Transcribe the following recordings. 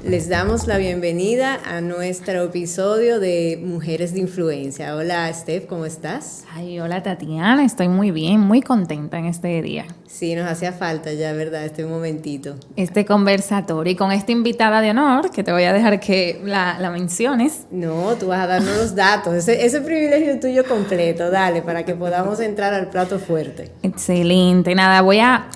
Les damos la bienvenida a nuestro episodio de Mujeres de Influencia. Hola, Steph, ¿cómo estás? Ay, hola Tatiana, estoy muy bien, muy contenta en este día. Sí, nos hacía falta ya, ¿verdad? Este momentito. Este conversatorio y con esta invitada de honor, que te voy a dejar que la menciones. No, tú vas a darnos los datos, ese privilegio es tuyo completo, dale, para que podamos entrar al plato fuerte. Excelente, nada,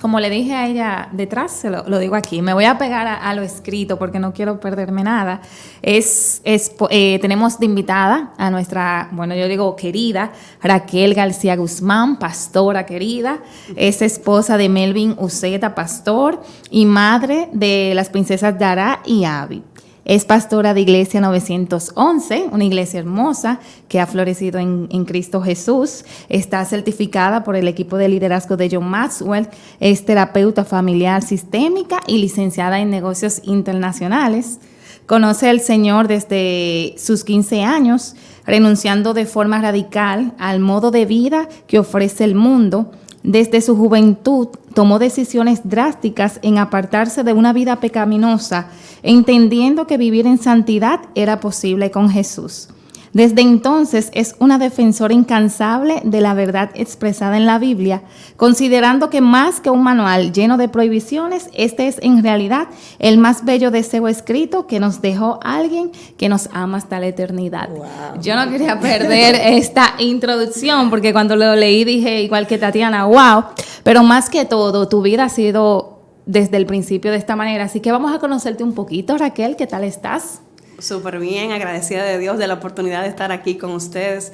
como le dije a ella detrás, lo digo aquí, me voy a pegar a lo escrito porque no quiero perderme nada. Tenemos de invitada a nuestra, yo digo querida, Raquel García Guzmán, pastora querida, es esposa de Melvin Uceta, pastor, y madre de las princesas Dara y Abby. Es pastora de Iglesia 911, una iglesia hermosa que ha florecido en Cristo Jesús. Está certificada por el equipo de liderazgo de John Maxwell. Es terapeuta familiar sistémica y licenciada en negocios internacionales. Conoce al Señor desde sus 15 años, renunciando de forma radical al modo de vida que ofrece el mundo. Desde su juventud tomó decisiones drásticas en apartarse de una vida pecaminosa, entendiendo que vivir en santidad era posible con Jesús. Desde entonces es una defensora incansable de la verdad expresada en la Biblia, considerando que más que un manual lleno de prohibiciones, este es en realidad el más bello deseo escrito que nos dejó alguien que nos ama hasta la eternidad. Wow. Yo no quería perder esta introducción porque cuando lo leí dije, igual que Tatiana, wow, pero más que todo, tu vida ha sido desde el principio de esta manera, así que vamos a conocerte un poquito. Raquel, ¿qué tal estás? Súper bien, agradecida de Dios de la oportunidad de estar aquí con ustedes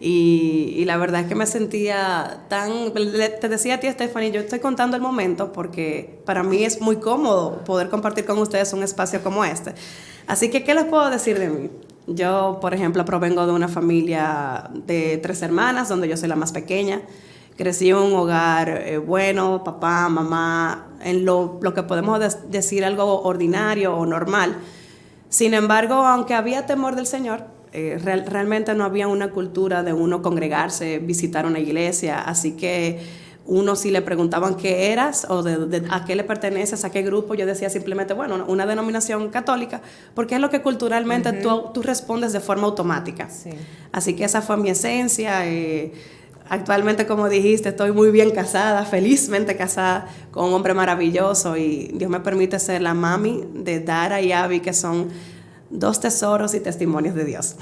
y la verdad es que me sentía te decía a ti, Stephanie, yo estoy contando el momento porque para mí es muy cómodo poder compartir con ustedes un espacio como este. Así que, ¿qué les puedo decir de mí? Yo, por ejemplo, provengo de una familia de 3 hermanas, donde yo soy la más pequeña. Crecí en un hogar bueno, papá, mamá, en lo que podemos decir algo ordinario o normal. Sin embargo, aunque había temor del Señor, realmente no había una cultura de uno congregarse, visitar una iglesia, así que uno si le preguntaban qué eras o a qué le perteneces, a qué grupo, yo decía simplemente, bueno, una denominación católica, porque es lo que culturalmente tú respondes de forma automática. Sí. Así que esa fue mi esencia. Actualmente, como dijiste, estoy muy bien casada, felizmente casada con un hombre maravilloso y Dios me permite ser la mami de Dara y Abby, que son 2 tesoros y testimonios de Dios.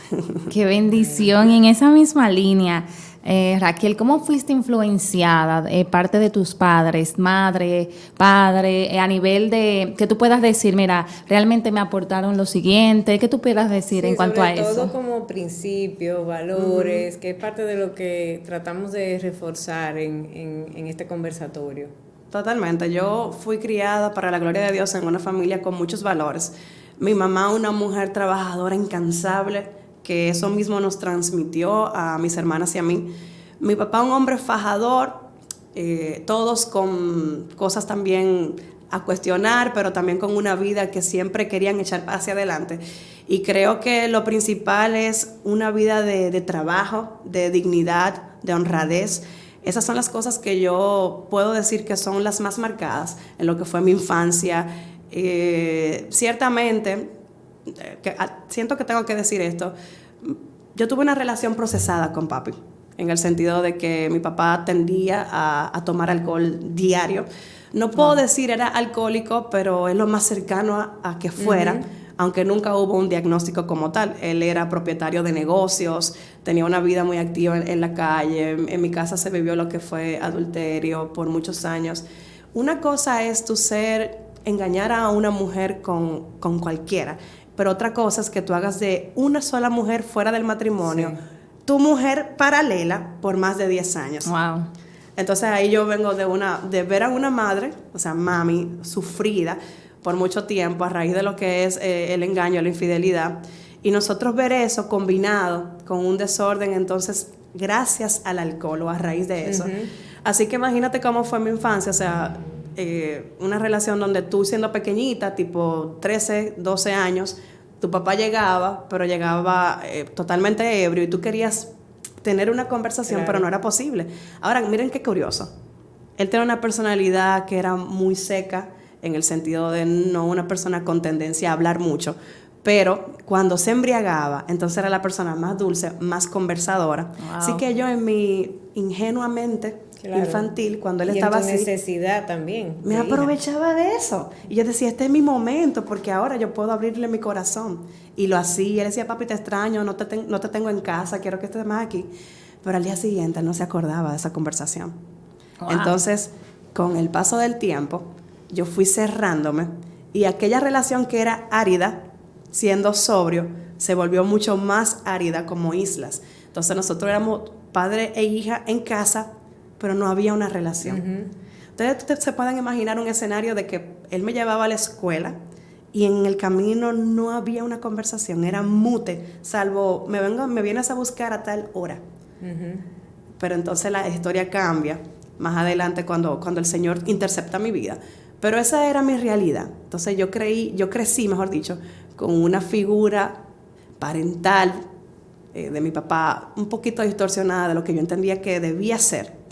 ¡Qué bendición! Y en esa misma línea, Raquel, ¿cómo fuiste influenciada parte de tus padres, madre, padre, a nivel de que tú puedas decir, mira, realmente me aportaron lo siguiente? ¿Qué tú puedas decir en cuanto a eso? Sobre todo como principios, valores, que es parte de lo que tratamos de reforzar en este conversatorio. Totalmente. Yo fui criada, para la gloria de Dios, en una familia con muchos valores. Mi mamá, una mujer trabajadora, incansable, que eso mismo nos transmitió a mis hermanas y a mí. Mi papá, un hombre fajador, todos con cosas también a cuestionar, pero también con una vida que siempre querían echar hacia adelante. Y creo que lo principal es una vida de trabajo, de dignidad, de honradez. Esas son las cosas que yo puedo decir que son las más marcadas en lo que fue mi infancia. Ciertamente, siento que tengo que decir esto, yo tuve una relación procesada con papi, en el sentido de que mi papá tendía a tomar alcohol diario. No puedo decir era alcohólico, pero es lo más cercano a que fuera, aunque nunca hubo un diagnóstico como tal. Él era propietario de negocios, tenía una vida muy activa en la calle. En mi casa se vivió lo que fue adulterio por muchos años. Una cosa es engañar a una mujer con cualquiera, pero otra cosa es que tú hagas de una sola mujer fuera del matrimonio, tu mujer paralela por más de 10 años. Wow. Entonces ahí yo vengo de ver a una madre, o sea, mami, sufrida por mucho tiempo a raíz de lo que es el engaño, la infidelidad, y nosotros ver eso combinado con un desorden, entonces gracias al alcohol o a raíz de eso. Así que imagínate cómo fue mi infancia, o sea, una relación donde tú siendo pequeñita, tipo 13, 12 años, tu papá llegaba, pero llegaba totalmente ebrio y tú querías tener una conversación, claro, pero no era posible. Ahora, miren qué curioso. Él tenía una personalidad que era muy seca, en el sentido de no una persona con tendencia a hablar mucho, pero cuando se embriagaba, entonces era la persona más dulce, más conversadora. Wow. Así que yo en mi ingenuamente infantil, cuando él y estaba en tu así, necesidad también. me aprovechaba de eso. Y yo decía, este es mi momento, porque ahora yo puedo abrirle mi corazón. Y lo hacía. Y él decía, papi, te extraño, no te tengo en casa, quiero que estés más aquí. Pero al día siguiente él no se acordaba de esa conversación. Wow. Entonces, con el paso del tiempo, yo fui cerrándome. Y aquella relación que era árida, siendo sobrio, se volvió mucho más árida como islas. Entonces nosotros éramos padre e hija en casa, pero no había una relación. Ustedes se pueden imaginar un escenario de que él me llevaba a la escuela y en el camino no había una conversación, era mute, salvo me vienes a buscar a tal hora. Pero entonces la historia cambia más adelante cuando el Señor intercepta mi vida. Pero esa era mi realidad. Entonces yo crecí, mejor dicho, con una figura parental de mi papá un poquito distorsionada de lo que yo entendía que debía ser.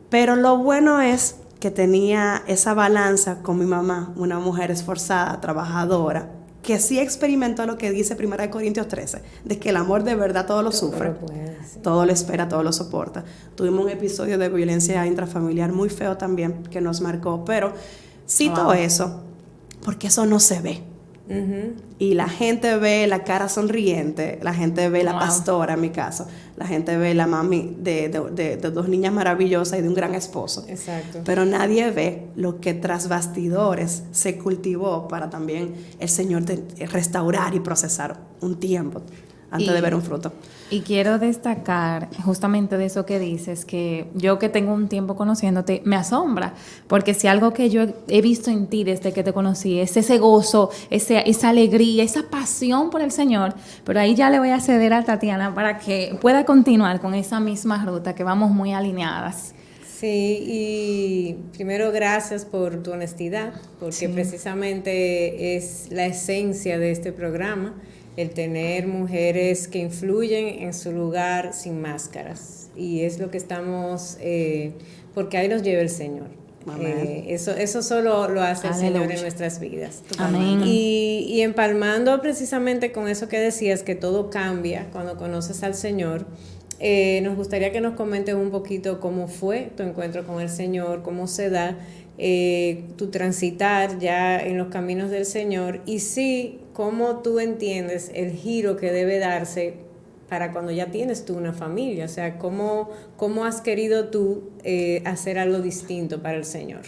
Pero lo bueno es que tenía esa balanza con mi mamá, una mujer esforzada, trabajadora, que sí experimentó lo que dice 1 Corintios 13, de que el amor de verdad todo lo sufre, todo lo espera, todo lo soporta. Tuvimos un episodio de violencia intrafamiliar muy feo también, que nos marcó, pero cito eso, porque eso no se ve. Y la gente ve la cara sonriente, la gente ve la pastora en mi caso, la gente ve la mami de 2 niñas maravillosas y de un gran esposo. Exacto. Pero nadie ve lo que tras bastidores se cultivó para también el Señor restaurar y procesar un tiempo antes de ver un fruto. Y quiero destacar justamente de eso que dices, que yo que tengo un tiempo conociéndote, me asombra, porque si algo que yo he visto en ti desde que te conocí es ese gozo, esa alegría, esa pasión por el Señor, pero ahí ya le voy a ceder a Tatiana para que pueda continuar con esa misma ruta, que vamos muy alineadas. Sí, y primero gracias por tu honestidad, porque precisamente es la esencia de este programa, el tener mujeres que influyen en su lugar sin máscaras. Y es lo que estamos, porque ahí nos lleva el Señor. Eso solo lo hace el Señor en nuestras vidas. Amén. Y empalmando precisamente con eso que decías, que todo cambia cuando conoces al Señor, nos gustaría que nos comentes un poquito cómo fue tu encuentro con el Señor, cómo se da tu transitar ya en los caminos del Señor, y sí, cómo tú entiendes el giro que debe darse para cuando ya tienes tú una familia. O sea, cómo has querido tú hacer algo distinto para el Señor.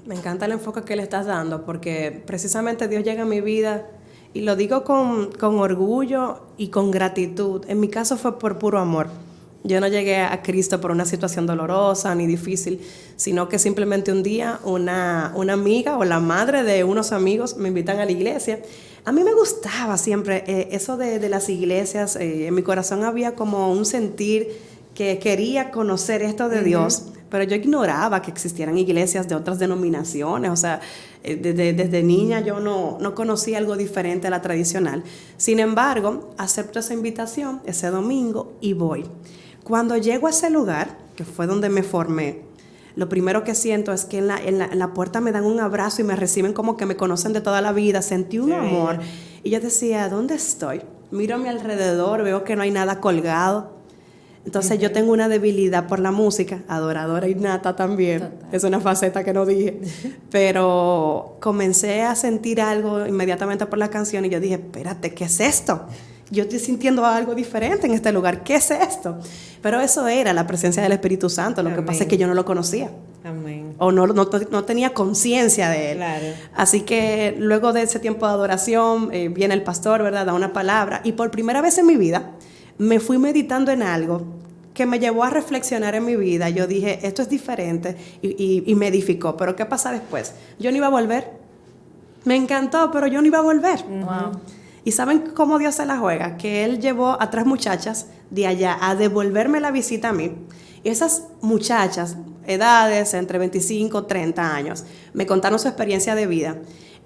Me encanta el enfoque que le estás dando, porque precisamente Dios llega a mi vida, y lo digo con orgullo y con gratitud. En mi caso fue por puro amor. Yo no llegué a Cristo por una situación dolorosa ni difícil, sino que simplemente un día una amiga o la madre de unos amigos me invitan a la iglesia. A mí me gustaba siempre eso de las iglesias. En mi corazón había como un sentir que quería conocer esto de Dios, pero yo ignoraba que existieran iglesias de otras denominaciones. O sea, desde niña yo no conocía algo diferente a la tradicional. Sin embargo, acepto esa invitación ese domingo y voy. Cuando llego a ese lugar, que fue donde me formé, lo primero que siento es que en la puerta me dan un abrazo y me reciben como que me conocen de toda la vida. Sentí un amor. Y yo decía, ¿dónde estoy? Miro a mi alrededor, veo que no hay nada colgado. Entonces yo tengo una debilidad por la música, adoradora innata también. Total. Es una faceta que no dije. Pero comencé a sentir algo inmediatamente por la canción y yo dije, espérate, ¿qué es esto? Yo estoy sintiendo algo diferente en este lugar. ¿Qué es esto? Pero eso era la presencia del Espíritu Santo. Lo que pasa es que yo no lo conocía. Amén. O no tenía conciencia de él. Claro. Así que luego de ese tiempo de adoración, viene el pastor, ¿verdad? Da una palabra. Y por primera vez en mi vida, me fui meditando en algo que me llevó a reflexionar en mi vida. Yo dije, esto es diferente. Y me edificó. Pero ¿qué pasa después? Yo no iba a volver. Me encantó, pero yo no iba a volver. Wow. ¿Y saben cómo Dios se la juega? Que Él llevó a 3 muchachas de allá a devolverme la visita a mí. Y esas muchachas, edades entre 25 y 30 años, me contaron su experiencia de vida.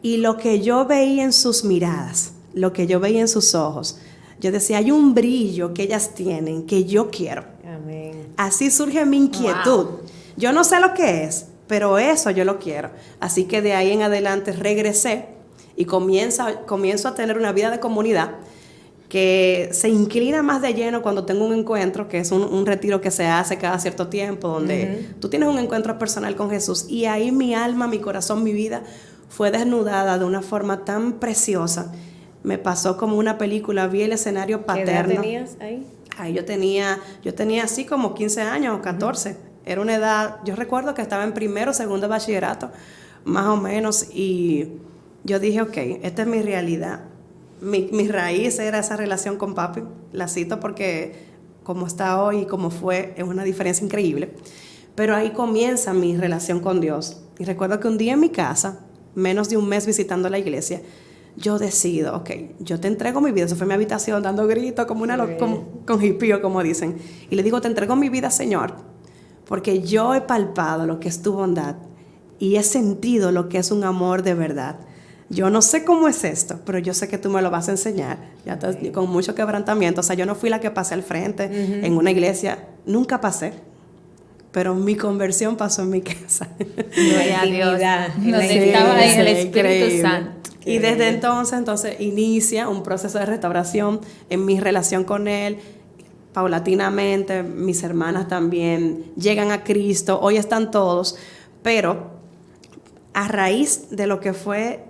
Y lo que yo veía en sus miradas, lo que yo veía en sus ojos, yo decía, hay un brillo que ellas tienen que yo quiero. Amén. Así surge mi inquietud. Wow. Yo no sé lo que es, pero eso yo lo quiero. Así que de ahí en adelante regresé y comienzo a tener una vida de comunidad que se inclina más de lleno cuando tengo un encuentro, que es un retiro que se hace cada cierto tiempo, donde tú tienes un encuentro personal con Jesús, y ahí mi alma, mi corazón, mi vida fue desnudada de una forma tan preciosa. Me pasó como una película, vi el escenario paterno. ¿Qué edad tenías ahí? Ahí yo tenía así como 15 años o 14. Era una edad, yo recuerdo que estaba en primero o segundo bachillerato, más o menos, y yo dije, ok, esta es mi realidad. Mi raíz era esa relación con papi, la cito porque como está hoy y como fue, es una diferencia increíble. Pero ahí comienza mi relación con Dios. Y recuerdo que un día en mi casa, menos de un mes visitando la iglesia, yo decido, ok, yo te entrego mi vida. Eso fue mi habitación dando gritos como con hipío, como dicen. Y le digo, te entrego mi vida, Señor, porque yo he palpado lo que es tu bondad y he sentido lo que es un amor de verdad. Yo no sé cómo es esto, pero yo sé que tú me lo vas a enseñar. Ya con mucho quebrantamiento. O sea, yo no fui la que pasé al frente en una iglesia. Nunca pasé. Pero mi conversión pasó en mi casa. Gloria a Dios. Donde estaba ahí el Espíritu Increíble. Santo. Y desde entonces inicia un proceso de restauración en mi relación con Él. Paulatinamente, mis hermanas también llegan a Cristo. Hoy están todos. Pero a raíz de lo que fue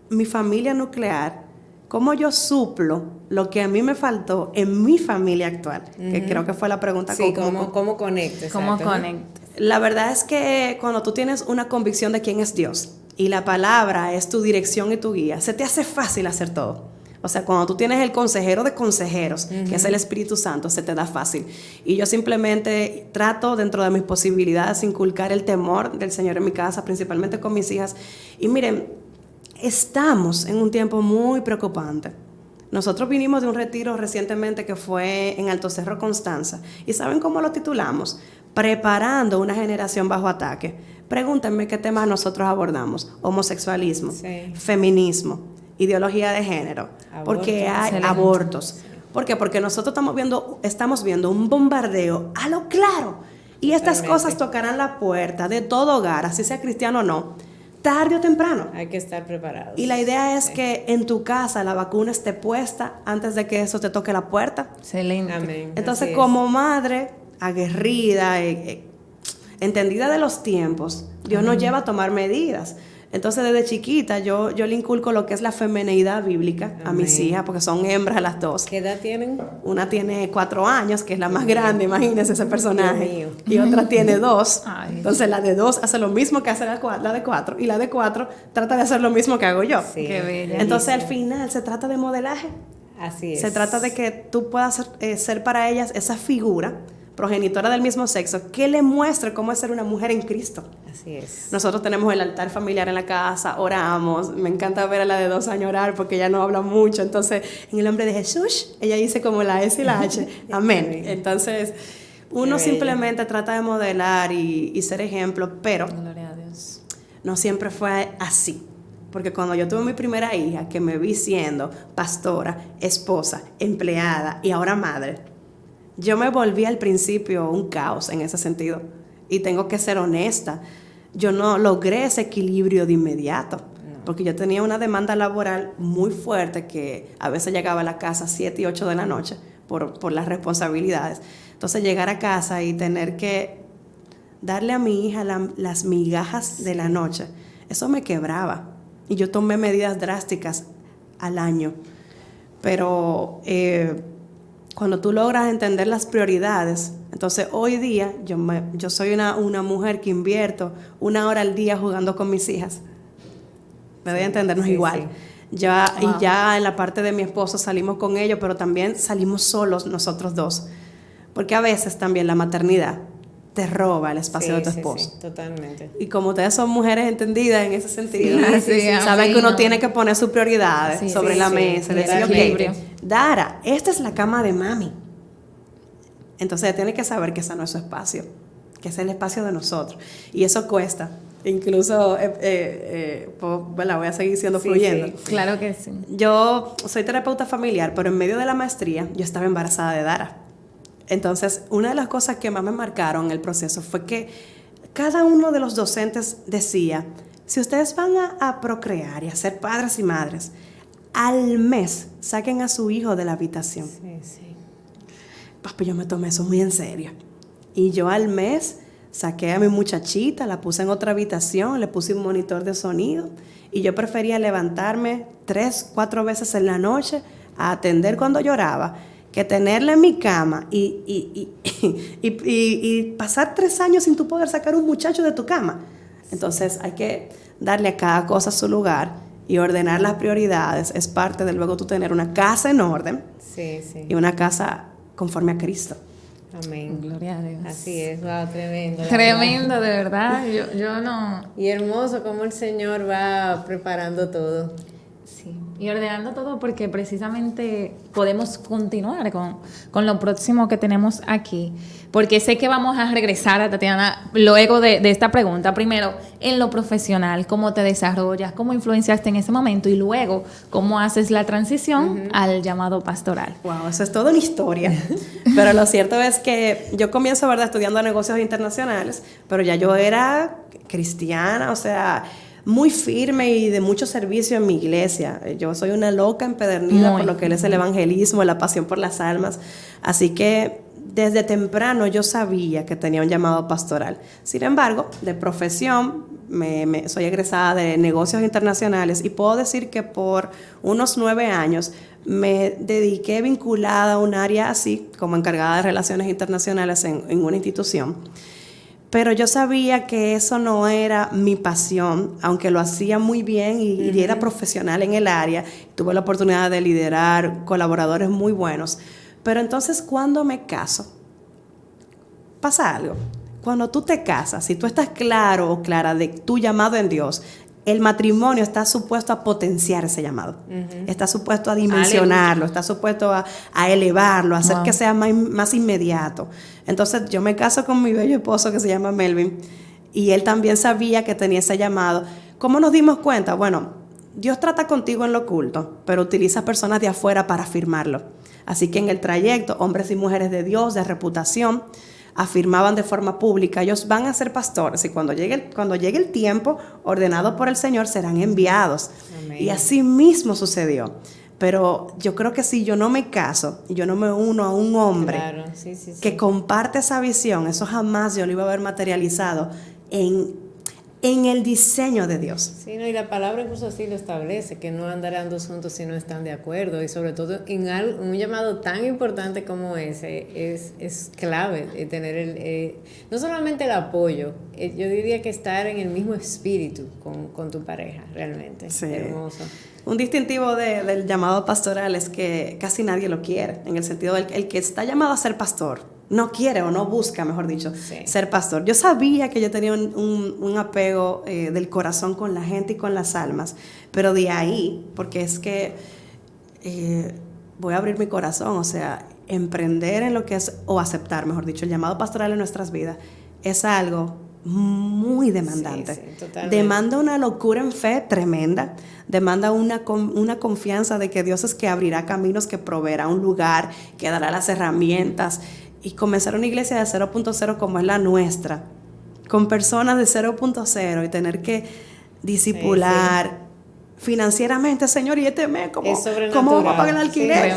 mi familia nuclear, cómo yo suplo lo que a mí me faltó en mi familia actual, que creo que fue la pregunta. Sí, ¿cómo conectes? ¿Cómo conectas? La verdad es que cuando tú tienes una convicción de quién es Dios y la palabra es tu dirección y tu guía, se te hace fácil hacer todo. O sea, cuando tú tienes el consejero de consejeros, que es el Espíritu Santo, se te da fácil. Y yo simplemente trato, dentro de mis posibilidades, inculcar el temor del Señor en mi casa, principalmente con mis hijas. Y miren, estamos en un tiempo muy preocupante. Nosotros vinimos de un retiro recientemente que fue en Alto Cerro, Constanza. ¿Y saben cómo lo titulamos? Preparando una generación bajo ataque. Pregúntenme qué temas nosotros abordamos. Homosexualismo, feminismo, ideología de género, porque hay abortos. ¿Por qué? Porque nosotros estamos viendo un bombardeo a lo claro. Y estas cosas tocarán la puerta de todo hogar, así sea cristiano o no, tarde o temprano. Hay que estar preparados. Y la idea es que en tu casa la vacuna esté puesta antes de que eso te toque la puerta. Excelente. Amén. Entonces, como madre aguerrida, entendida de los tiempos, Dios nos lleva a tomar medidas. Entonces, desde chiquita yo le inculco lo que es la femineidad bíblica a mis hijas, porque son hembras las dos. ¿Qué edad tienen? Una tiene 4 años, que es la más grande, imagínense ese personaje. Dios mío. Y otra tiene 2. Ay. Entonces, la de 2 hace lo mismo que hace la de 4. Y la de 4 trata de hacer lo mismo que hago yo. Sí. Qué bella. Entonces, al final, se trata de modelaje. Así es. Se trata de que tú puedas ser para ellas esa figura progenitora del mismo sexo que le muestre cómo es ser una mujer en Cristo. Así es. Nosotros tenemos el altar familiar en la casa, oramos. Me encanta ver a la de 2 años orar porque ella no habla mucho. Entonces, en el nombre de Jesús, ella dice como la S y la H. Amén. Entonces, uno simplemente trata de modelar y ser ejemplo, pero Gloria a Dios. no siempre fue así. Porque cuando yo tuve mi primera hija, que me vi siendo pastora, esposa, empleada y ahora madre, yo me volví al principio un caos en ese sentido. Y tengo que ser honesta. Yo no logré ese equilibrio de inmediato. Porque yo tenía una demanda laboral muy fuerte que a veces llegaba a la casa a 7 y 8 de la noche por las responsabilidades. Entonces llegar a casa y tener que darle a mi hija las migajas de la noche, eso me quebraba. Y yo tomé medidas drásticas al año. Pero cuando tú logras entender las prioridades, entonces hoy día yo soy una mujer que invierto 1 hora al día jugando con mis hijas. Me doy a entendernos igual. Sí. Y ya en la parte de mi esposo salimos con ellos, pero también salimos solos nosotros dos. Porque a veces también la maternidad te roba el espacio de tu esposo. Sí, totalmente. Y como ustedes son mujeres entendidas en ese sentido, sí, saben que uno tiene que poner sus prioridades sobre la mesa. Decir, equilibrio. Dara, esta es la cama de mami. Entonces ella tiene que saber que ese no es su espacio, que ese es el espacio de nosotros. Y eso cuesta. Incluso, voy a seguir siendo fluyendo. Sí, claro que sí. Yo soy terapeuta familiar, pero en medio de la maestría yo estaba embarazada de Dara. Entonces, una de las cosas que más me marcaron en el proceso fue que cada uno de los docentes decía, si ustedes van a procrear y a ser padres y madres, al mes saquen a su hijo de la habitación. Sí, sí. Pues yo me tomé eso muy en serio. Y yo al mes saqué a mi muchachita, la puse en otra habitación, le puse un monitor de sonido y yo prefería levantarme 3, 4 veces en la noche a atender cuando lloraba que tenerla en mi cama y pasar 3 años sin tú poder sacar un muchacho de tu cama. Entonces hay que darle a cada cosa su lugar y ordenar las prioridades. Es parte de luego tú tener una casa en orden, Sí, sí. y una casa conforme a Cristo. Amén. Gloria a Dios. Así es, wow, tremendo. la Tremendo, de verdad. Yo no... Y hermoso cómo el Señor va preparando todo. Sí, y ordenando todo porque precisamente podemos continuar con lo próximo que tenemos aquí, porque sé que vamos a regresar a Tatiana luego de esta pregunta. Primero, en lo profesional, cómo te desarrollas, cómo influenciaste en ese momento y luego cómo haces la transición al llamado pastoral. Wow, eso es toda una historia. Pero lo cierto es que yo comienzo, ¿verdad?, estudiando negocios internacionales, pero ya yo era cristiana, o sea, muy firme y de mucho servicio en mi iglesia. Yo soy una loca empedernida por lo que es el evangelismo, la pasión por las almas. Así que desde temprano yo sabía que tenía un llamado pastoral. Sin embargo, de profesión, soy egresada de negocios internacionales y puedo decir que por unos 9 años me dediqué vinculada a un área así, como encargada de relaciones internacionales en una institución. Pero yo sabía que eso no era mi pasión, aunque lo hacía muy bien y era profesional en el área. Tuve la oportunidad de liderar colaboradores muy buenos. Pero entonces, cuando me caso, pasa algo. Cuando tú te casas, si tú estás claro o clara de tu llamado en Dios, el matrimonio está supuesto a potenciar ese llamado. Está supuesto a dimensionarlo, está supuesto a elevarlo, a hacer que sea más inmediato. Entonces yo me caso con mi bello esposo que se llama Melvin y él también sabía que tenía ese llamado. ¿Cómo nos dimos cuenta? Bueno, Dios trata contigo en lo oculto, pero utiliza personas de afuera para afirmarlo. Así que en el trayecto, hombres y mujeres de Dios, de reputación, afirmaban de forma pública, ellos van a ser pastores y cuando llegue el tiempo ordenado por el Señor serán enviados. Amén. Y así mismo sucedió. Pero yo creo que si yo no me caso y yo no me uno a un hombre que comparte esa visión, eso jamás yo lo iba a ver materializado en el diseño de Dios. Sí, no, y la palabra incluso así lo establece, que no andarán dos juntos si no están de acuerdo, y sobre todo en un llamado tan importante como ese, es clave tener no solamente el apoyo, yo diría que estar en el mismo espíritu con tu pareja, realmente. Sí. Hermoso. Un distintivo del llamado pastoral es que casi nadie lo quiere, en el sentido del el que está llamado a ser pastor no quiere o no busca, mejor dicho, ser pastor. Yo sabía que yo tenía un apego del corazón con la gente y con las almas, pero de ahí, porque es que voy a abrir mi corazón, o sea, emprender en lo que es, o aceptar, mejor dicho, el llamado pastoral en nuestras vidas, es algo muy demandante. Sí, totalmente. Demanda una locura en fe tremenda, demanda una confianza de que Dios es que abrirá caminos, que proveerá un lugar, que dará las herramientas. Y comenzar una iglesia de 0.0 como es la nuestra, con personas de 0.0 y tener que discipular financieramente, Señor, y este mes, ¿cómo vamos a pagar el alquiler?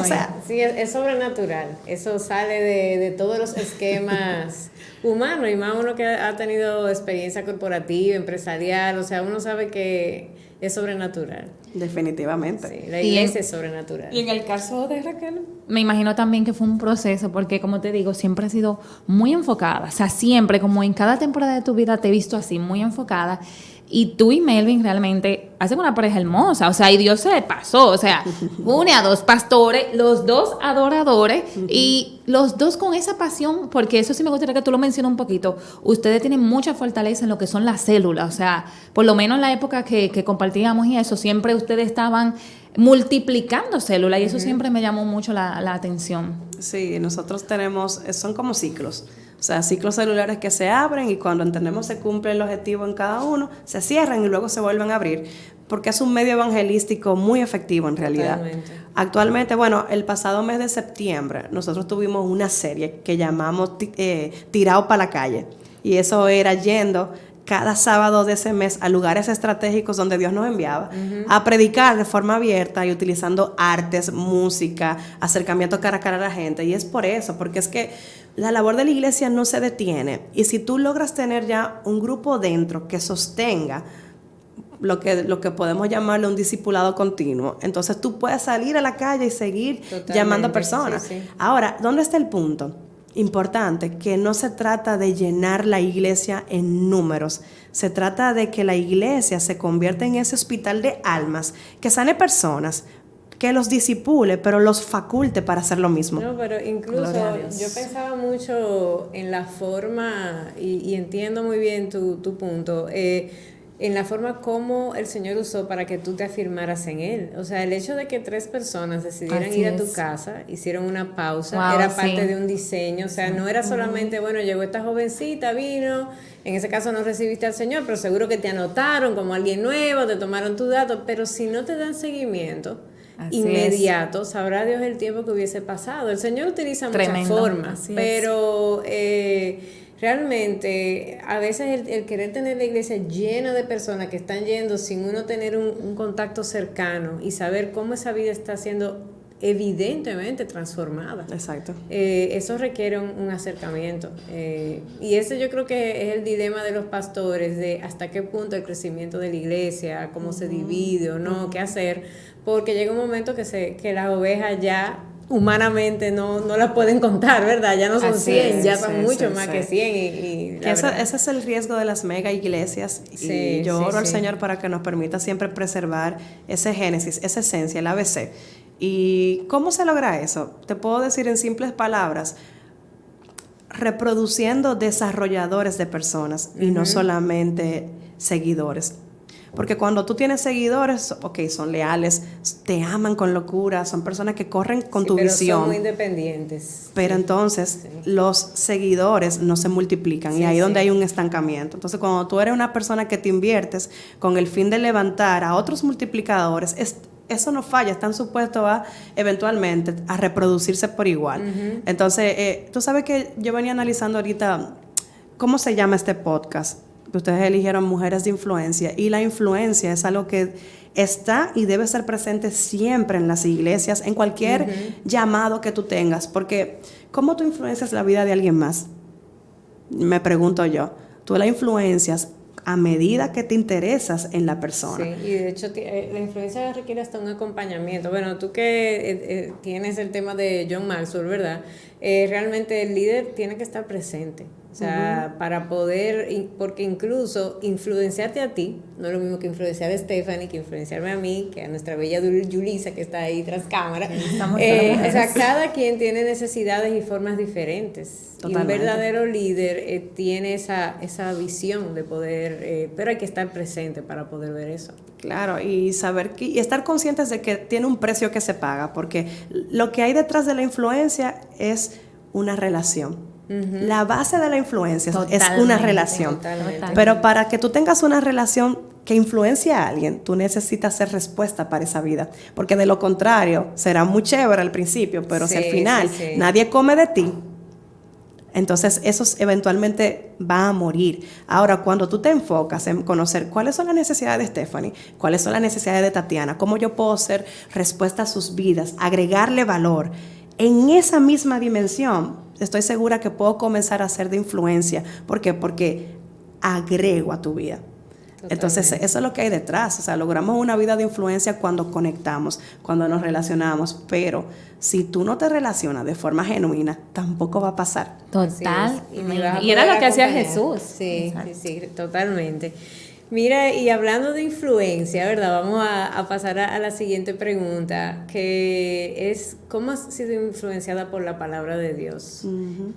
Sí, es sobrenatural. Eso sale de todos los esquemas humanos, y más uno que ha tenido experiencia corporativa, empresarial, o sea, uno sabe que es sobrenatural. Definitivamente. Sí, la iglesia es sobrenatural. Y en el caso de Raquel, me imagino también que fue un proceso, porque como te digo, siempre has sido muy enfocada, o sea, siempre, como en cada temporada de tu vida te he visto así, muy enfocada. Y tú y Melvin realmente hacen una pareja hermosa, o sea, y Dios se pasó, o sea, une a 2 pastores, los 2 adoradores, y los 2 con esa pasión, porque eso sí me gustaría que tú lo menciones un poquito. Ustedes tienen mucha fortaleza en lo que son las células, o sea, por lo menos en la época que compartíamos y eso, siempre ustedes estaban multiplicando células, y eso siempre me llamó mucho la atención. Sí, nosotros son como ciclos. O sea, ciclos celulares que se abren y cuando entendemos se cumple el objetivo en cada uno, se cierran y luego se vuelven a abrir, porque es un medio evangelístico muy efectivo en realidad. Totalmente. Actualmente, bueno, el pasado mes de septiembre nosotros tuvimos una serie que llamamos Tirado para la calle. y eso era yendo cada sábado de ese mes a lugares estratégicos donde Dios nos enviaba, a predicar de forma abierta y utilizando artes, música, acercamiento cara a cara a la gente. Y es por eso, porque es que la labor de la iglesia no se detiene. Y si tú logras tener ya un grupo dentro que sostenga lo que podemos llamarle un discipulado continuo, entonces tú puedes salir a la calle y seguir llamando a personas. Sí, sí. Ahora, ¿dónde está el punto? Importante, que no se trata de llenar la iglesia en números, se trata de que la iglesia se convierta en ese hospital de almas, que sane personas, que los disipule, pero los faculte para hacer lo mismo. No, pero incluso yo pensaba mucho en la forma, y entiendo muy bien tu punto, en la forma como el Señor usó para que tú te afirmaras en Él. O sea, el hecho de que 3 personas decidieran ir a tu casa, hicieron una pausa, era parte de un diseño. O sea, no era solamente, bueno, llegó esta jovencita, vino, en ese caso no recibiste al Señor, pero seguro que te anotaron como alguien nuevo, te tomaron tus datos, pero si no te dan seguimiento inmediato, sabrá Dios el tiempo que hubiese pasado. El Señor utiliza muchas formas, pero realmente a veces el querer tener la iglesia llena de personas que están yendo sin uno tener un contacto cercano y saber cómo esa vida está siendo evidentemente transformada. Exacto. Eso requiere un acercamiento. Y ese yo creo que es el dilema de los pastores, de hasta qué punto el crecimiento de la iglesia, cómo se divide o no, qué hacer, porque llega un momento que las ovejas ya humanamente no las pueden contar, ¿verdad? Ya no son 100, ya son mucho más que 100. Ese es el riesgo de las mega iglesias. Y yo oro al Señor para que nos permita siempre preservar ese génesis, esa esencia, el ABC. ¿Y cómo se logra eso? Te puedo decir en simples palabras, reproduciendo desarrolladores de personas y no solamente seguidores. Porque cuando tú tienes seguidores, son leales, te aman con locura, son personas que corren con tu visión. Son muy independientes. Pero entonces los seguidores no se multiplican y ahí es donde hay un estancamiento. Entonces cuando tú eres una persona que te inviertes con el fin de levantar a otros multiplicadores, eso no falla, están supuestos eventualmente a reproducirse por igual. Entonces, tú sabes que yo venía analizando ahorita cómo se llama este podcast. Ustedes eligieron Mujeres de Influencia, y la influencia es algo que está y debe ser presente siempre en las iglesias, en cualquier llamado que tú tengas, porque ¿cómo tú influencias la vida de alguien más? Me pregunto yo. Tú la influencias a medida que te interesas en la persona. Sí, y de hecho la influencia requiere hasta un acompañamiento. Bueno, tú que tienes el tema de John Maxwell, ¿verdad? Realmente el líder tiene que estar presente. O sea, para poder, porque incluso influenciarte a ti, no es lo mismo que influenciar a Stephanie, que influenciarme a mí, que a nuestra bella Yulisa que está ahí tras cámara. O sea, cada quien tiene necesidades y formas diferentes. Totalmente. Y un verdadero líder tiene esa visión de poder, pero hay que estar presente para poder ver eso. Claro, y saber y estar conscientes de que tiene un precio que se paga, porque lo que hay detrás de la influencia es una relación. La base de la influencia es una relación. Totalmente. Pero para que tú tengas una relación que influencie a alguien, tú necesitas ser respuesta para esa vida. Porque de lo contrario, será muy chévere al principio, pero si al final nadie come de ti, entonces eso eventualmente va a morir. Ahora, cuando tú te enfocas en conocer cuáles son las necesidades de Stephanie, cuáles son las necesidades de Tatiana, cómo yo puedo ser respuesta a sus vidas, agregarle valor, en esa misma dimensión, estoy segura que puedo comenzar a ser de influencia. ¿Por qué? Porque agrego a tu vida. Totalmente. Entonces, eso es lo que hay detrás. O sea, logramos una vida de influencia cuando conectamos, cuando nos relacionamos. Pero si tú no te relacionas de forma genuina, tampoco va a pasar. Total. Y era lo que hacía Jesús. Sí, totalmente. Mira, y hablando de influencia, ¿verdad? Vamos a pasar a la siguiente pregunta, que es, ¿cómo has sido influenciada por la palabra de Dios?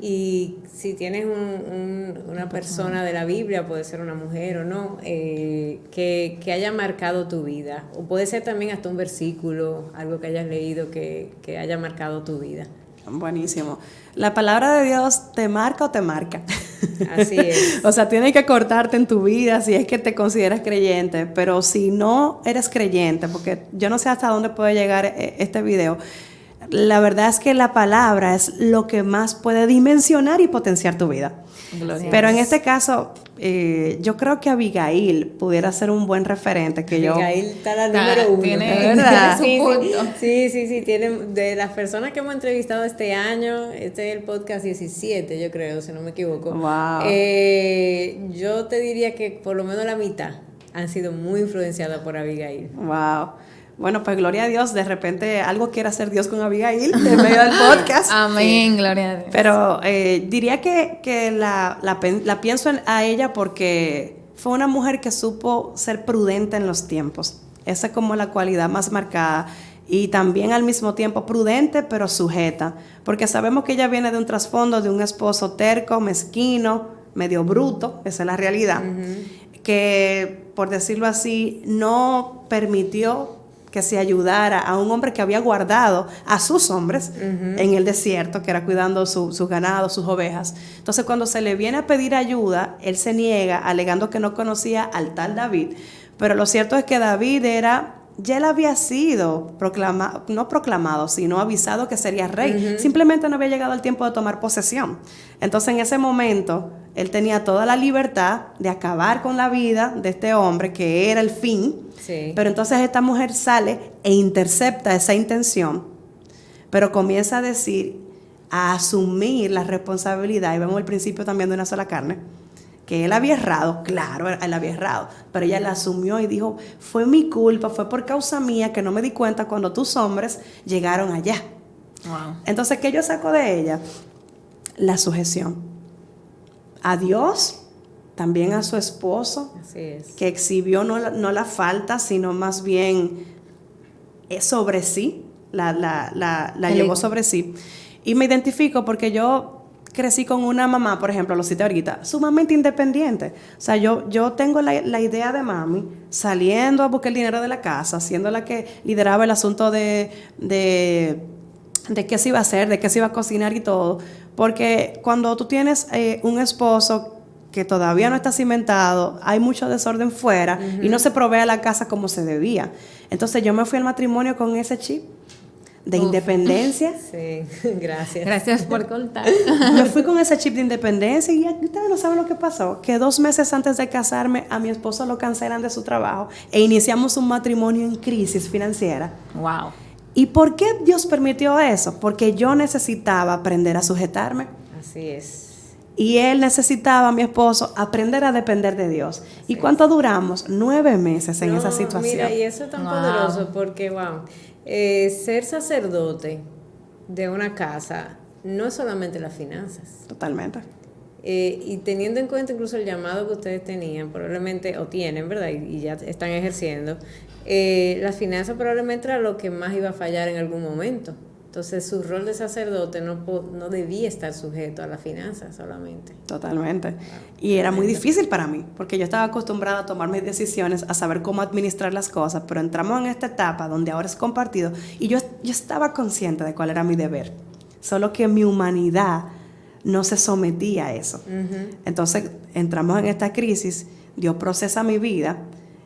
Y si tienes una persona de la Biblia, puede ser una mujer o no, que haya marcado tu vida, o puede ser también hasta un versículo, algo que hayas leído que haya marcado tu vida. Buenísimo. La palabra de Dios te marca o te marca. Así es. O sea, tiene que cortarte en tu vida si es que te consideras creyente, pero si no eres creyente, porque yo no sé hasta dónde puede llegar este video, la verdad es que la palabra es lo que más puede dimensionar y potenciar tu vida. Gloria Pero a en Dios. este caso, yo creo que Abigail pudiera ser un buen referente. Que yo Abigail está la número uno. Tiene ¿Es verdad? su Sí, punto. sí, tiene, de las personas que hemos entrevistado este año, este es el podcast 17, yo creo, si no me equivoco. Wow. Yo te diría que por lo menos la mitad han sido muy influenciadas por Abigail. Wow. Bueno, pues gloria a Dios, de repente algo quiere hacer Dios con Abigail en medio del podcast. Amén, gloria a Dios. Pero diría que la pienso a ella porque fue una mujer que supo ser prudente en los tiempos. Esa es como la cualidad más marcada. Y también al mismo tiempo prudente, pero sujeta. Porque sabemos que ella viene de un trasfondo de un esposo terco, mezquino, medio bruto, esa es la realidad. Que, por decirlo así, no permitió que se ayudara a un hombre que había guardado a sus hombres en el desierto, que era cuidando sus ganados, sus ovejas. Entonces, cuando se le viene a pedir ayuda, él se niega, alegando que no conocía al tal David. Pero lo cierto es que David ya él había sido no proclamado, sino avisado que sería rey. Simplemente no había llegado el tiempo de tomar posesión. Entonces, en ese momento, él tenía toda la libertad de acabar con la vida de este hombre, que era el fin. Sí. Pero entonces esta mujer sale e intercepta esa intención, pero comienza a decir, a asumir la responsabilidad, y vemos el principio también de una sola carne, que él había errado, claro, él había errado, pero ella la asumió y dijo, fue mi culpa, fue por causa mía que no me di cuenta cuando tus hombres llegaron allá. Wow. Entonces, ¿qué yo saco de ella? La sujeción a Dios, también a su esposo, Así es. que exhibió no la falta, sino más bien sobre sí, la llevó sobre sí. Y me identifico porque yo crecí con una mamá, por ejemplo, lo cité ahorita, sumamente independiente. O sea, yo tengo la idea de mami saliendo a buscar el dinero de la casa, siendo la que lideraba el asunto de qué se iba a hacer, de qué se iba a cocinar y todo. Porque cuando tú tienes un esposo que todavía no está cimentado, hay mucho desorden fuera y no se provee a la casa como se debía. Entonces yo me fui al matrimonio con ese chip de independencia. Sí, gracias. Gracias por contar. Me fui con ese chip de independencia y ustedes no saben lo que pasó, que 2 meses antes de casarme a mi esposo lo cancelan de su trabajo e iniciamos un matrimonio en crisis financiera. Wow. ¿Y por qué Dios permitió eso? Porque yo necesitaba aprender a sujetarme. Así es. Y él necesitaba, mi esposo, aprender a depender de Dios. ¿Y cuánto duramos? 9 meses en esa situación. Mira, y eso es tan poderoso porque, ser sacerdote de una casa no es solamente las finanzas. Totalmente. Y teniendo en cuenta incluso el llamado que ustedes tenían, probablemente, o tienen, ¿verdad? Y ya están ejerciendo, las finanzas probablemente era lo que más iba a fallar en algún momento. Entonces, su rol de sacerdote no debía estar sujeto a las finanzas solamente. Totalmente. Y era muy difícil para mí, porque yo estaba acostumbrada a tomar mis decisiones, a saber cómo administrar las cosas, pero entramos en esta etapa donde ahora es compartido y yo estaba consciente de cuál era mi deber, solo que mi humanidad no se sometía a eso. Entonces, entramos en esta crisis, Dios procesa mi vida.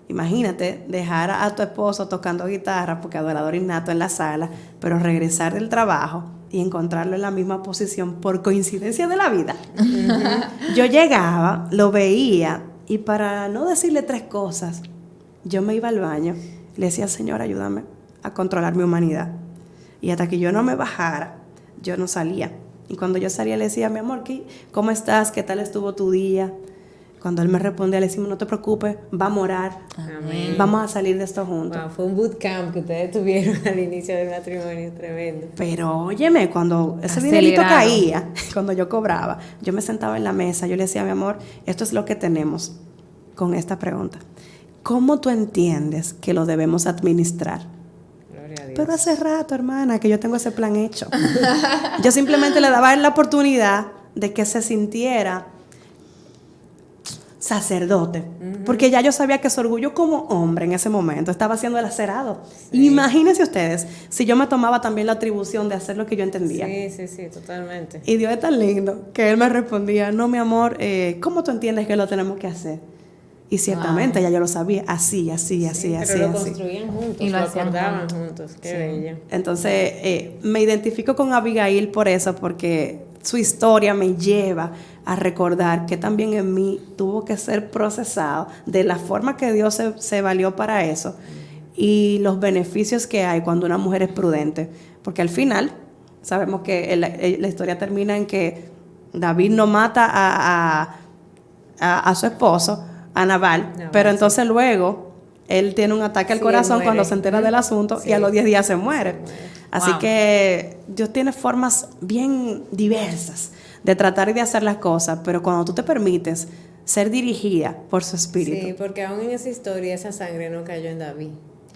Imagínate dejar a tu esposo tocando guitarra, porque adorador innato en la sala, pero regresar del trabajo y encontrarlo en la misma posición por coincidencia de la vida. Yo llegaba, lo veía, y para no decirle 3 cosas, yo me iba al baño, le decía, Señor, ayúdame a controlar mi humanidad. Y hasta que yo no me bajara, yo no salía. Y cuando yo salía le decía, mi amor, ¿cómo estás? ¿Qué tal estuvo tu día? Cuando él me respondía, le decimos, no te preocupes, vamos a orar. Amén. Vamos a salir de esto juntos. Wow, fue un bootcamp que ustedes tuvieron al inicio del matrimonio, tremendo. Pero óyeme, cuando ese dinerito caía, cuando yo cobraba, yo me sentaba en la mesa, yo le decía, mi amor, esto es lo que tenemos con esta pregunta. ¿Cómo tú entiendes que lo debemos administrar? Gloria a Dios. Pero hace rato, hermana, que yo tengo ese plan hecho. Yo simplemente le daba a él la oportunidad de que se sintiera sacerdote, porque ya yo sabía que su orgullo como hombre en ese momento estaba siendo lacerado. Sí. Imagínense ustedes si yo me tomaba también la atribución de hacer lo que yo entendía. Sí, totalmente. Y Dios es tan lindo que él me respondía, no, mi amor, ¿cómo tú entiendes que lo tenemos que hacer? Y ciertamente ya yo lo sabía, así. Pero lo construían juntos, Y lo lo hacían acordaban juntos. Qué bello. Entonces, me identifico con Abigail por eso, porque su historia me lleva a recordar que también en mí tuvo que ser procesado de la forma que Dios se valió para eso y los beneficios que hay cuando una mujer es prudente. Porque al final, sabemos que la historia termina en que David no mata a su esposo, a Nabal, pero entonces luego él tiene un ataque al corazón cuando se entera del asunto y a los 10 días se muere. Así que Dios tiene formas bien diversas de tratar y de hacer las cosas, pero cuando tú te permites ser dirigida por su espíritu. Sí, porque aún en esa historia esa sangre no cayó en David.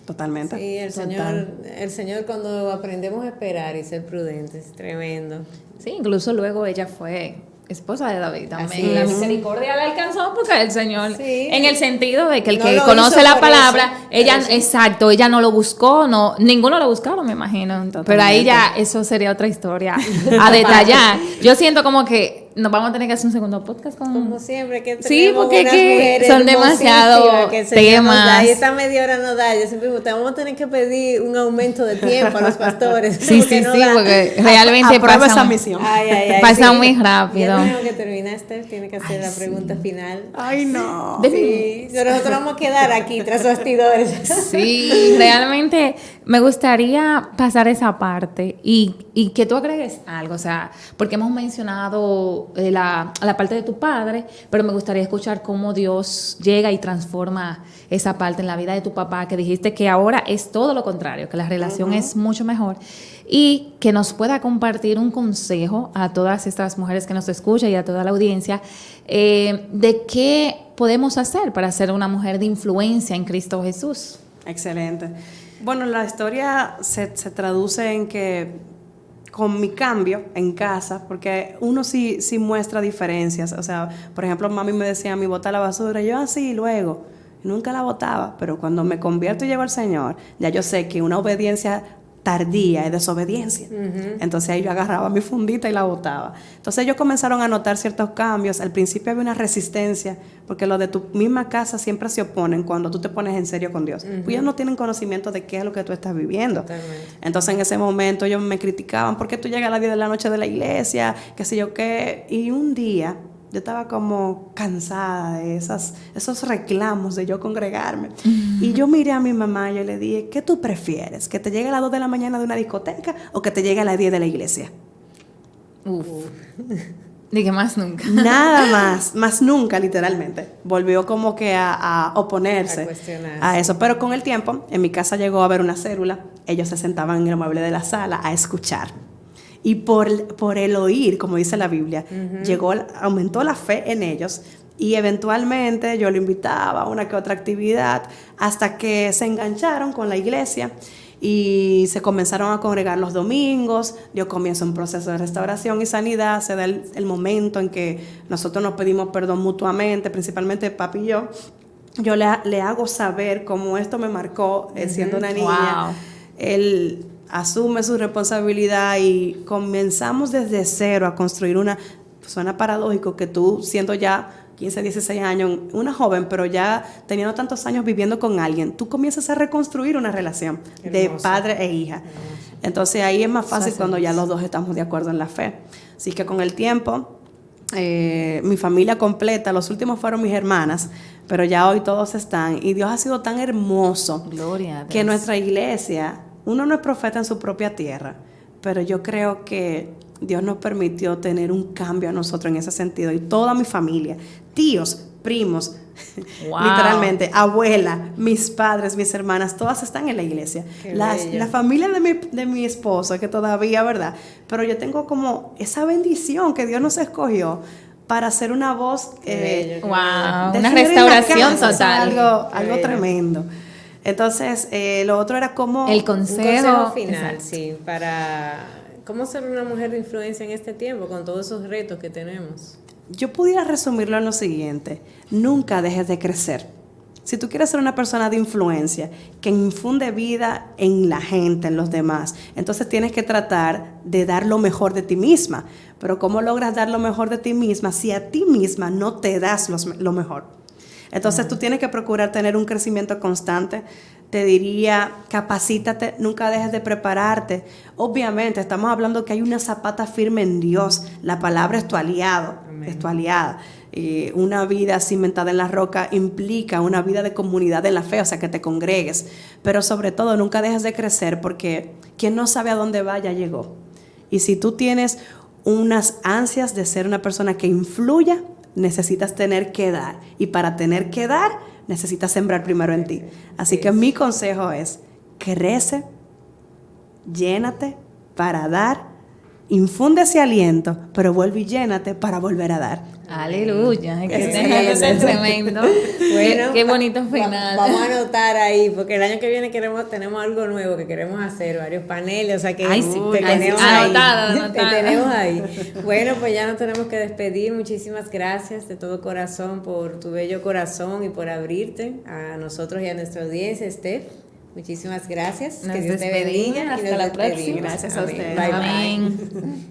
Totalmente. Sí, el Señor cuando aprendemos a esperar y ser prudentes, tremendo. Sí, incluso luego ella fue esposa de David también. Así La es. misericordia la alcanzó porque el Señor, Sí. en el sentido de que el No que lo conoce hizo la por palabra, eso, ella, por eso. exacto, ella no lo buscó, no, ninguno lo buscaron, me imagino. Totalmente. Pero ahí ya, eso sería otra historia a detallar. Yo siento como que nos vamos a tener que hacer un segundo podcast con... Como siempre que tenemos Sí, porque unas que mujeres son demasiado hermosísimas que el Señor nos da, temas. y esta media hora no da. Yo siempre digo, te vamos a tener que pedir un aumento de tiempo a los pastores. Sí, no da. porque realmente Aprueba esa pasa, misión. pasa muy rápido. Ya tenemos que terminar, Steph, tiene que hacer la pregunta final. Ay, no. Sí, nosotros vamos a quedar aquí tras bastidores. Sí, realmente me gustaría pasar esa parte y que tú agregues algo, o sea, porque hemos mencionado la parte de tu padre, pero me gustaría escuchar cómo Dios llega y transforma esa parte en la vida de tu papá, que dijiste que ahora es todo lo contrario, que la relación es mucho mejor, y que nos pueda compartir un consejo a todas estas mujeres que nos escuchan y a toda la audiencia de qué podemos hacer para ser una mujer de influencia en Cristo Jesús. Excelente. Bueno, la historia se traduce en que con mi cambio en casa, porque uno sí muestra diferencias. O sea, por ejemplo, mami me decía a mí, bota la basura. Y yo así, luego, nunca la botaba. Pero cuando me convierto y llego al Señor, ya yo sé que una obediencia tardía es desobediencia. Entonces ahí yo agarraba mi fundita y la botaba. Entonces ellos comenzaron a notar ciertos cambios. Al principio había una resistencia, porque los de tu misma casa siempre se oponen cuando tú te pones en serio con Dios. Pues ellos no tienen conocimiento de qué es lo que tú estás viviendo. Totalmente. Entonces en ese momento ellos me criticaban, ¿por qué tú llegas a las 10 de la noche de la iglesia? Qué sé yo qué. Y un día yo estaba como cansada de esos reclamos de yo congregarme. Y yo miré a mi mamá y yo le dije, ¿qué tú prefieres? ¿Que te llegue a las 2 de la mañana de una discoteca o que te llegue a las 10 de la iglesia? Uf. Dije más nunca. Nada más nunca, literalmente. Volvió como que a oponerse A cuestionarse. a eso. Pero con el tiempo, en mi casa llegó a haber una célula. Ellos se sentaban en el mueble de la sala a escuchar. Y por el oír, como dice la Biblia, aumentó la fe en ellos. Y eventualmente yo lo invitaba a una que otra actividad hasta que se engancharon con la iglesia y se comenzaron a congregar los domingos. Yo comienzo un proceso de restauración y sanidad. Se da el momento en que nosotros nos pedimos perdón mutuamente, principalmente papi y yo. Yo le hago saber cómo esto me marcó siendo una niña. Wow. Él asume su responsabilidad y comenzamos desde cero a construir una... Suena paradójico que tú, siendo ya 15, 16 años, una joven, pero ya teniendo tantos años viviendo con alguien, tú comienzas a reconstruir una relación de padre e hija. Entonces ahí es más fácil cuando ya los dos estamos de acuerdo en la fe. Así que con el tiempo, mi familia completa, los últimos fueron mis hermanas, pero ya hoy todos están. Y Dios ha sido tan hermoso. Gloria a Dios. Que nuestra iglesia, uno no es profeta en su propia tierra, pero yo creo que Dios nos permitió tener un cambio a nosotros en ese sentido. Y toda mi familia, tíos, primos, Wow. literalmente, abuela, mis padres, mis hermanas, todas están en la iglesia. Qué La bello. familia de mi esposo, que todavía, ¿verdad? Pero yo tengo como esa bendición que Dios nos escogió para hacer una voz Qué bello. Wow, de una Señor en la restauración casa. O sea, total. algo bello. tremendo. Entonces, lo otro era como... El Un consejo consejo final, exacto. sí, para cómo ser una mujer de influencia en este tiempo con todos esos retos que tenemos. Yo pudiera resumirlo en lo siguiente: nunca dejes de crecer. Si tú quieres ser una persona de influencia que infunde vida en la gente, en los demás, entonces tienes que tratar de dar lo mejor de ti misma. Pero ¿cómo logras dar lo mejor de ti misma si a ti misma no te das lo mejor? Entonces tú tienes que procurar tener un crecimiento constante. Te diría, capacítate, nunca dejes de prepararte. Obviamente, estamos hablando que hay una zapata firme en Dios. La palabra es tu aliado, es tu aliada. Una vida cimentada en la roca implica una vida de comunidad en la fe, o sea, que te congregues. Pero sobre todo, nunca dejes de crecer, porque quien no sabe a dónde va, ya llegó. Y si tú tienes unas ansias de ser una persona que influya, necesitas tener que dar. Y para tener que dar, necesitas sembrar primero en ti. Así que mi consejo es, crece, llénate para dar, infunde ese aliento, pero vuelve y llénate para volver a dar. Aleluya, que es tremendo. Bueno, qué bonito final. Vamos a anotar ahí, porque el año que viene tenemos algo nuevo que queremos hacer, varios paneles, o sea que tenemos ahí. Bueno, pues ya nos tenemos que despedir. Muchísimas gracias de todo corazón por tu bello corazón y por abrirte a nosotros y a nuestra audiencia, Steph. Muchísimas gracias. Nos que Dios te bendiga. Hasta la próxima. Gracias a ustedes. Bye, Amén. bye.